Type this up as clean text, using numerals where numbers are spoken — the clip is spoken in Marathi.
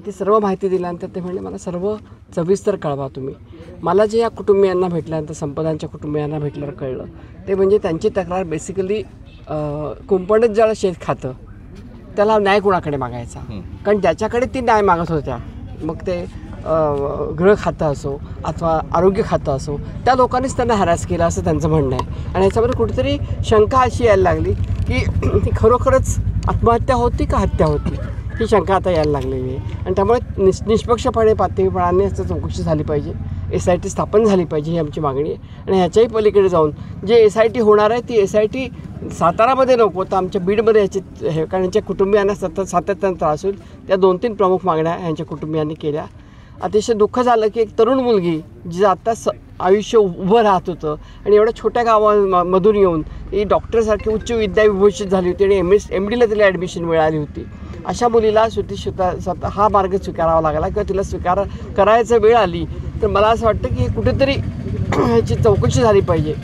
ती सर्व माहिती दिल्यानंतर ते म्हणले मला सर्व सविस्तर कळवा तुम्ही. मला जे या कुटुंबियांना भेटल्यानंतर संपदांच्या कुटुंबियांना भेटल्यावर कळलं ते म्हणजे त्यांची तक्रार बेसिकली कुंपणच ज्याला शेत खातं त्याला न्याय कुणाकडे मागायचा, कारण ज्याच्याकडे ती न्याय मागत होत्या मग ते गृह खातं असो अथवा आरोग्य खातं असो त्या लोकांनीच त्यांना हॅरॅस केला असं त्यांचं म्हणणं आहे. आणि याच्यामध्ये कुठेतरी शंका अशी यायला लागली की ती खरोखरच आत्महत्या होती का हत्या होती ही शंका आता यायला लागलेली आहे. आणि त्यामुळे निष्पक्षपणे पातळीपणाने याची चौकशी झाली पाहिजे, SIT स्थापन झाली पाहिजे ही आमची मागणी आहे. आणि ह्याच्याही पलीकडे जाऊन जे SIT होणार आहे ती SIT सातारामध्ये नको तर आमच्या बीडमध्ये याची हे, कारण यांच्या कुटुंबियांना सातत्यानं त्रास होईल. त्या 2-3 प्रमुख मागण्या यांच्या कुटुंबियांनी केल्या. अतिशय दुःख झालं की एक तरुण मुलगी जी आत्ता आयुष्य उभं राहत होतं आणि एवढ्या छोट्या गावामधून येऊन ही डॉक्टरसारखी उच्च विद्याविभूषित झाली होती आणि MDला तिला ॲडमिशन मिळाली होती. अशा मुलीला स्वतः हा मार्ग स्वीकारावा लागला किंवा तिला करायचं वेळ आली तर मला असं वाटतं की कुठेतरी ह्याची चौकशी झाली पाहिजे.